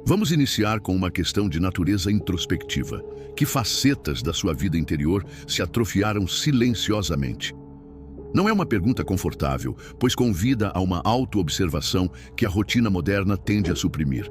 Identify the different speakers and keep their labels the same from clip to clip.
Speaker 1: Vamos iniciar com uma questão de natureza introspectiva. Que facetas da sua vida interior se atrofiaram silenciosamente? Não é uma pergunta confortável, pois convida a uma autoobservação que a rotina moderna tende a suprimir.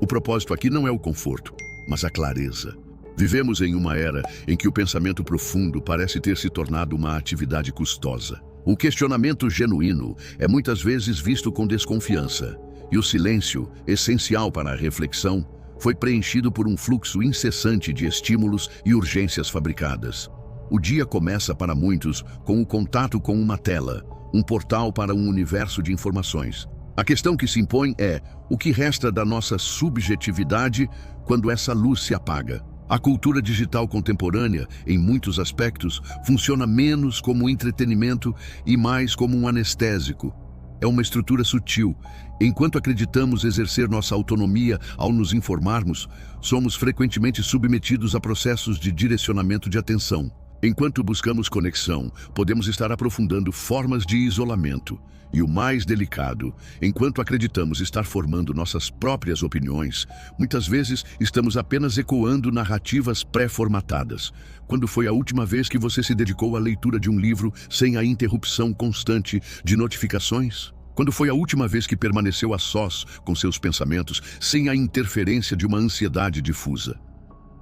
Speaker 1: O propósito aqui não é o conforto, mas a clareza. Vivemos em uma era em que o pensamento profundo parece ter se tornado uma atividade custosa. O questionamento genuíno é muitas vezes visto com desconfiança, e o silêncio, essencial para a reflexão, foi preenchido por um fluxo incessante de estímulos e urgências fabricadas. O dia começa para muitos com o contato com uma tela, um portal para um universo de informações. A questão que se impõe é: o que resta da nossa subjetividade quando essa luz se apaga? A cultura digital contemporânea, em muitos aspectos, funciona menos como entretenimento e mais como um anestésico. É uma estrutura sutil. Enquanto acreditamos exercer nossa autonomia ao nos informarmos, somos frequentemente submetidos a processos de direcionamento de atenção. Enquanto buscamos conexão, podemos estar aprofundando formas de isolamento. E o mais delicado, enquanto acreditamos estar formando nossas próprias opiniões, muitas vezes estamos apenas ecoando narrativas pré-formatadas. Quando foi a última vez que você se dedicou à leitura de um livro sem a interrupção constante de notificações? Quando foi a última vez que permaneceu a sós com seus pensamentos, sem a interferência de uma ansiedade difusa?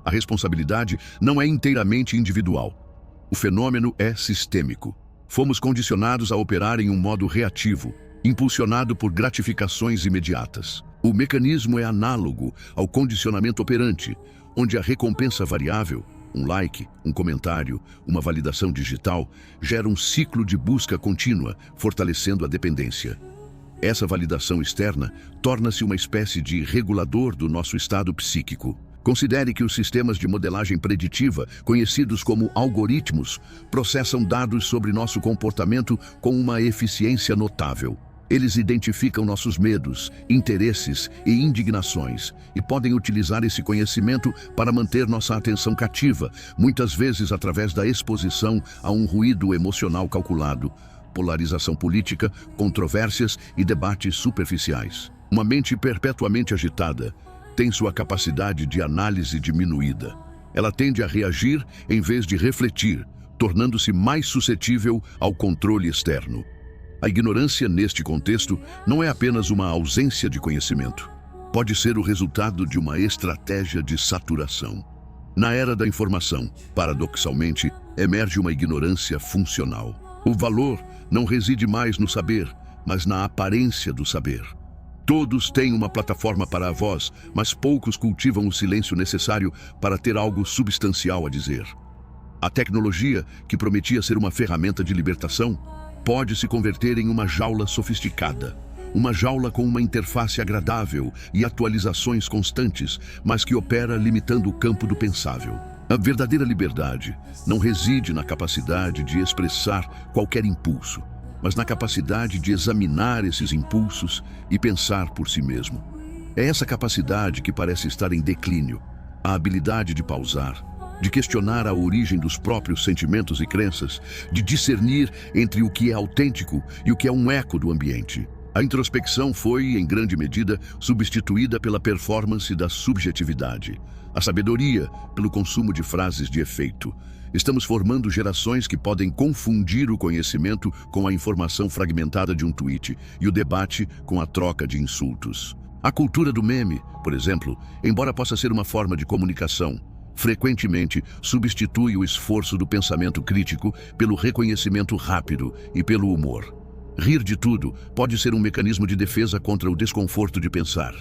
Speaker 1: A responsabilidade não é inteiramente individual. O fenômeno é sistêmico. Fomos condicionados a operar em um modo reativo, impulsionado por gratificações imediatas. O mecanismo é análogo ao condicionamento operante, onde a recompensa variável, um like, um comentário, uma validação digital, gera um ciclo de busca contínua, fortalecendo a dependência. Essa validação externa torna-se uma espécie de regulador do nosso estado psíquico. Considere que os sistemas de modelagem preditiva, conhecidos como algoritmos, processam dados sobre nosso comportamento com uma eficiência notável. Eles identificam nossos medos, interesses e indignações e podem utilizar esse conhecimento para manter nossa atenção cativa, muitas vezes através da exposição a um ruído emocional calculado, polarização política, controvérsias e debates superficiais. Uma mente perpetuamente agitada tem sua capacidade de análise diminuída. Ela tende a reagir em vez de refletir, tornando-se mais suscetível ao controle externo. A ignorância, neste contexto, não é apenas uma ausência de conhecimento. Pode ser o resultado de uma estratégia de saturação. Na era da informação, paradoxalmente, emerge uma ignorância funcional. O valor não reside mais no saber, mas na aparência do saber. Todos têm uma plataforma para a voz, mas poucos cultivam o silêncio necessário para ter algo substancial a dizer. A tecnologia, que prometia ser uma ferramenta de libertação, pode se converter em uma jaula sofisticada. Uma jaula com uma interface agradável e atualizações constantes, mas que opera limitando o campo do pensável. A verdadeira liberdade não reside na capacidade de expressar qualquer impulso, mas na capacidade de examinar esses impulsos e pensar por si mesmo. É essa capacidade que parece estar em declínio, a habilidade de pausar, de questionar a origem dos próprios sentimentos e crenças, de discernir entre o que é autêntico e o que é um eco do ambiente. A introspecção foi, em grande medida, substituída pela performance da subjetividade, a sabedoria pelo consumo de frases de efeito. Estamos formando gerações que podem confundir o conhecimento com a informação fragmentada de um tweet e o debate com a troca de insultos. A cultura do meme, por exemplo, embora possa ser uma forma de comunicação, frequentemente substitui o esforço do pensamento crítico pelo reconhecimento rápido e pelo humor. Rir de tudo pode ser um mecanismo de defesa contra o desconforto de pensar.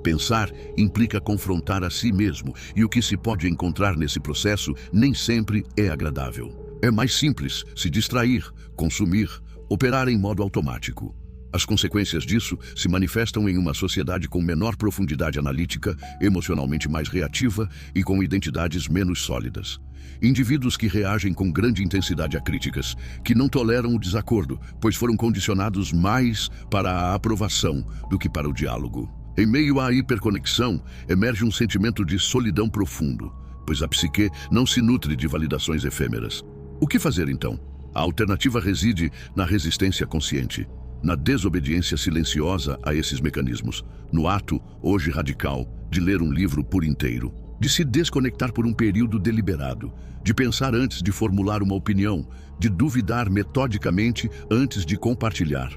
Speaker 1: Pensar implica confrontar a si mesmo, e o que se pode encontrar nesse processo nem sempre é agradável. É mais simples se distrair, consumir, operar em modo automático. As consequências disso se manifestam em uma sociedade com menor profundidade analítica, emocionalmente mais reativa e com identidades menos sólidas. Indivíduos que reagem com grande intensidade a críticas, que não toleram o desacordo, pois foram condicionados mais para a aprovação do que para o diálogo. Em meio à hiperconexão, emerge um sentimento de solidão profundo, pois a psique não se nutre de validações efêmeras. O que fazer então? A alternativa reside na resistência consciente. na desobediência silenciosa a esses mecanismos, no ato, hoje radical, de ler um livro por inteiro, de se desconectar por um período deliberado, de pensar antes de formular uma opinião, de duvidar metodicamente antes de compartilhar.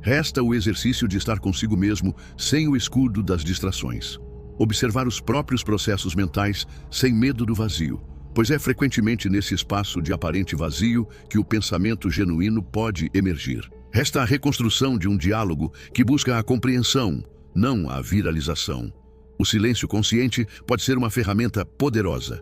Speaker 1: Resta o exercício de estar consigo mesmo sem o escudo das distrações. Observar os próprios processos mentais sem medo do vazio, pois é frequentemente nesse espaço de aparente vazio que o pensamento genuíno pode emergir. Resta a reconstrução de um diálogo que busca a compreensão, não a viralização. O silêncio consciente pode ser uma ferramenta poderosa.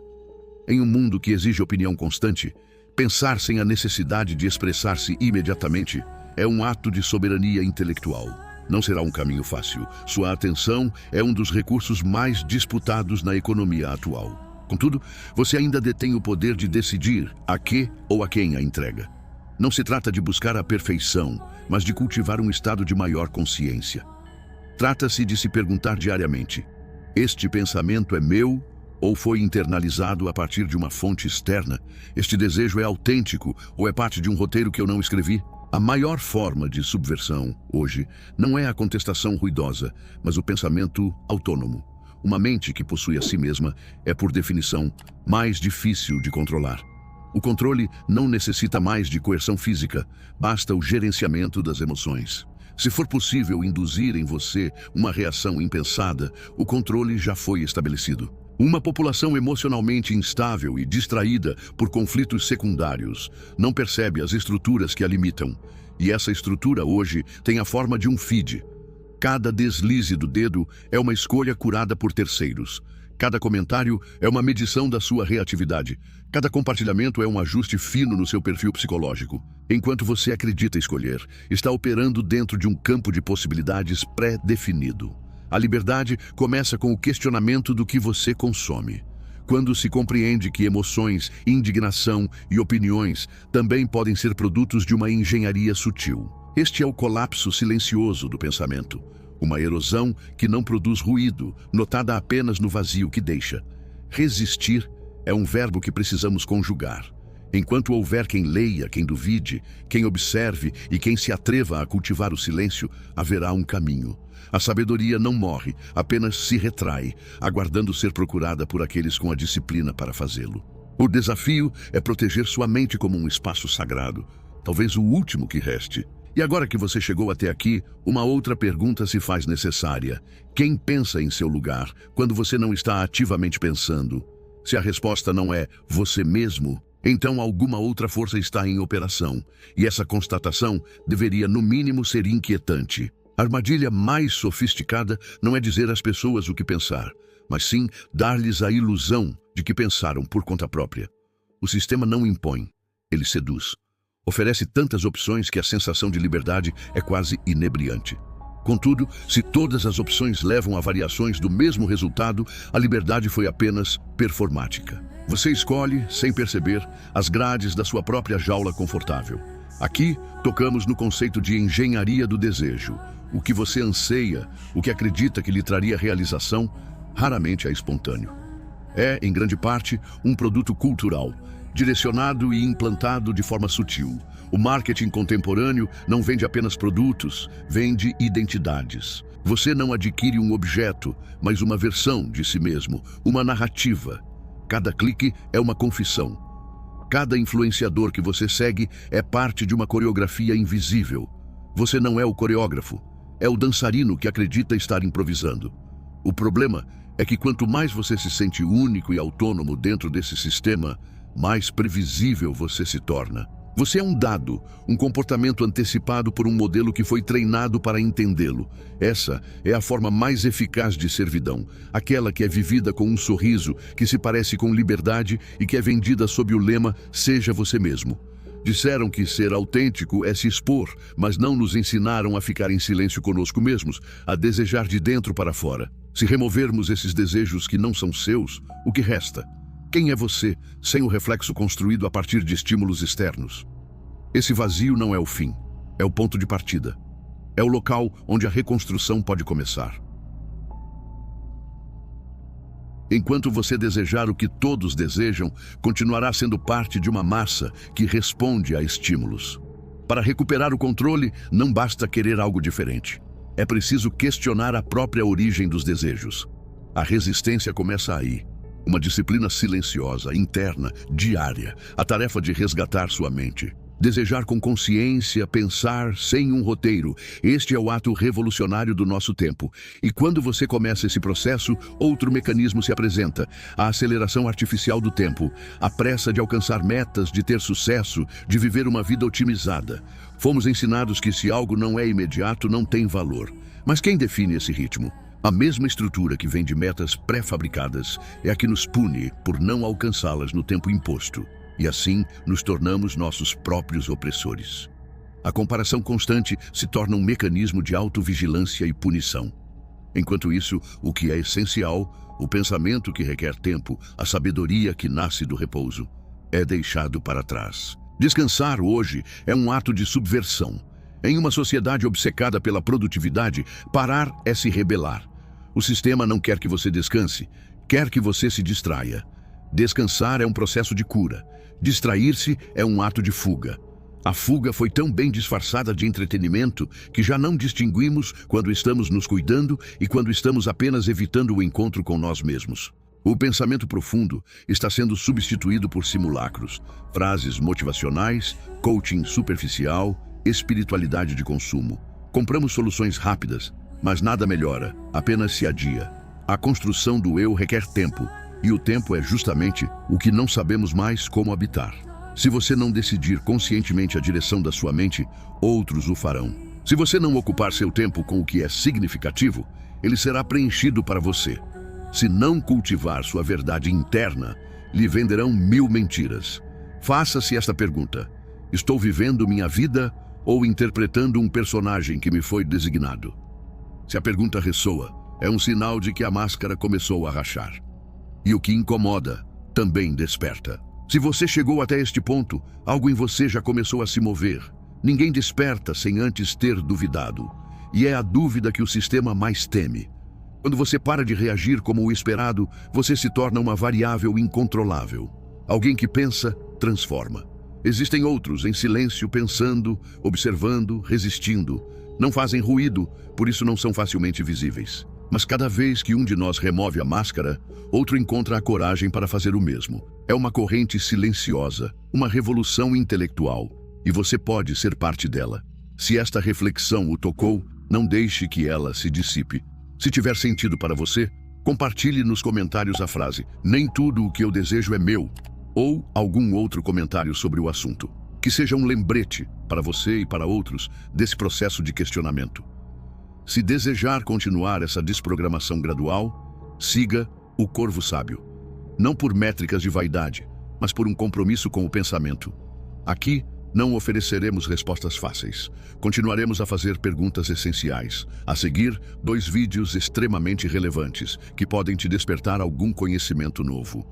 Speaker 1: Em um mundo que exige opinião constante, pensar sem a necessidade de expressar-se imediatamente é um ato de soberania intelectual. Não será um caminho fácil. Sua atenção é um dos recursos mais disputados na economia atual. Contudo, você ainda detém o poder de decidir a que ou a quem a entrega. Não se trata de buscar a perfeição, mas de cultivar um estado de maior consciência. Trata-se de se perguntar diariamente: este pensamento é meu ou foi internalizado a partir de uma fonte externa? Este desejo é autêntico ou é parte de um roteiro que eu não escrevi? A maior forma de subversão, hoje, não é a contestação ruidosa, mas o pensamento autônomo. Uma mente que possui a si mesma é, por definição, mais difícil de controlar. O controle não necessita mais de coerção física, basta o gerenciamento das emoções. Se for possível induzir em você uma reação impensada, o controle já foi estabelecido. Uma população emocionalmente instável e distraída por conflitos secundários não percebe as estruturas que a limitam. E essa estrutura hoje tem a forma de um feed. Cada deslize do dedo é uma escolha curada por terceiros. Cada comentário é uma medição da sua reatividade. Cada compartilhamento é um ajuste fino no seu perfil psicológico. Enquanto você acredita escolher, está operando dentro de um campo de possibilidades pré-definido. A liberdade começa com o questionamento do que você consome. Quando se compreende que emoções, indignação e opiniões também podem ser produtos de uma engenharia sutil. Este é o colapso silencioso do pensamento. Uma erosão que não produz ruído, notada apenas no vazio que deixa. Resistir é um verbo que precisamos conjugar. Enquanto houver quem leia, quem duvide, quem observe e quem se atreva a cultivar o silêncio, haverá um caminho. A sabedoria não morre, apenas se retrai, aguardando ser procurada por aqueles com a disciplina para fazê-lo. O desafio é proteger sua mente como um espaço sagrado, talvez o último que reste. E agora que você chegou até aqui, uma outra pergunta se faz necessária. Quem pensa em seu lugar quando você não está ativamente pensando? Se a resposta não é você mesmo, então alguma outra força está em operação. E essa constatação deveria, no mínimo, ser inquietante. A armadilha mais sofisticada não é dizer às pessoas o que pensar, mas sim dar-lhes a ilusão de que pensaram por conta própria. O sistema não impõe, ele seduz. Oferece tantas opções que a sensação de liberdade é quase inebriante. Contudo, se todas as opções levam a variações do mesmo resultado, a liberdade foi apenas performática. Você escolhe, sem perceber, as grades da sua própria jaula confortável. Aqui, tocamos no conceito de engenharia do desejo. O que você anseia, o que acredita que lhe traria realização, raramente é espontâneo. É, em grande parte, um produto cultural, direcionado e implantado de forma sutil. O marketing contemporâneo não vende apenas produtos, vende identidades. Você não adquire um objeto, mas uma versão de si mesmo, uma narrativa. Cada clique é uma confissão. Cada influenciador que você segue é parte de uma coreografia invisível. Você não é o coreógrafo, é o dançarino que acredita estar improvisando. O problema é que quanto mais você se sente único e autônomo dentro desse sistema, mais previsível você se torna. Você é um dado, um comportamento antecipado por um modelo que foi treinado para entendê-lo. Essa é a forma mais eficaz de servidão, aquela que é vivida com um sorriso, que se parece com liberdade e que é vendida sob o lema "Seja você mesmo". Disseram que ser autêntico é se expor, mas não nos ensinaram a ficar em silêncio conosco mesmos, a desejar de dentro para fora. Se removermos esses desejos que não são seus, o que resta? Quem é você, sem o reflexo construído a partir de estímulos externos? Esse vazio não é o fim, é o ponto de partida. É o local onde a reconstrução pode começar. Enquanto você desejar o que todos desejam, continuará sendo parte de uma massa que responde a estímulos. Para recuperar o controle, não basta querer algo diferente. É preciso questionar a própria origem dos desejos. A resistência começa aí. Uma disciplina silenciosa, interna, diária. A tarefa de resgatar sua mente. Desejar com consciência, pensar sem um roteiro. Este é o ato revolucionário do nosso tempo. E quando você começa esse processo, outro mecanismo se apresenta. A aceleração artificial do tempo. A pressa de alcançar metas, de ter sucesso, de viver uma vida otimizada. Fomos ensinados que se algo não é imediato, não tem valor. Mas quem define esse ritmo? A mesma estrutura que vem de metas pré-fabricadas é a que nos pune por não alcançá-las no tempo imposto. E assim nos tornamos nossos próprios opressores. A comparação constante se torna um mecanismo de autovigilância e punição. Enquanto isso, o que é essencial, o pensamento que requer tempo, a sabedoria que nasce do repouso, é deixado para trás. Descansar hoje é um ato de subversão. Em uma sociedade obcecada pela produtividade, parar é se rebelar. O sistema não quer que você descanse, quer que você se distraia. Descansar é um processo de cura. Distrair-se é um ato de fuga. A fuga foi tão bem disfarçada de entretenimento que já não distinguimos quando estamos nos cuidando e quando estamos apenas evitando o encontro com nós mesmos. O pensamento profundo está sendo substituído por simulacros, frases motivacionais, coaching superficial, espiritualidade de consumo. Compramos soluções rápidas, mas nada melhora, apenas se adia. A construção do eu requer tempo. E o tempo é justamente o que não sabemos mais como habitar. Se você não decidir conscientemente a direção da sua mente, outros o farão. Se você não ocupar seu tempo com o que é significativo, ele será preenchido para você. Se não cultivar sua verdade interna, lhe venderão 1000 mentiras. Faça-se esta pergunta: estou vivendo minha vida ou interpretando um personagem que me foi designado? Se a pergunta ressoa, é um sinal de que a máscara começou a rachar. E o que incomoda também desperta. Se você chegou até este ponto, algo em você já começou a se mover. Ninguém desperta sem antes ter duvidado. E é a dúvida que o sistema mais teme. Quando você para de reagir como o esperado, você se torna uma variável incontrolável. Alguém que pensa, transforma. Existem outros em silêncio, pensando, observando, resistindo. Não fazem ruído, por isso não são facilmente visíveis. Mas cada vez que um de nós remove a máscara, outro encontra a coragem para fazer o mesmo. É uma corrente silenciosa, uma revolução intelectual, e você pode ser parte dela. Se esta reflexão o tocou, não deixe que ela se dissipe. Se tiver sentido para você, compartilhe nos comentários a frase "Nem tudo o que eu desejo é meu", ou algum outro comentário sobre o assunto. Que seja um lembrete para você e para outros desse processo de questionamento. Se desejar continuar essa desprogramação gradual, siga o Corvo Sábio. Não por métricas de vaidade, mas por um compromisso com o pensamento. Aqui, não ofereceremos respostas fáceis. Continuaremos a fazer perguntas essenciais. A seguir, 2 vídeos extremamente relevantes que podem te despertar algum conhecimento novo.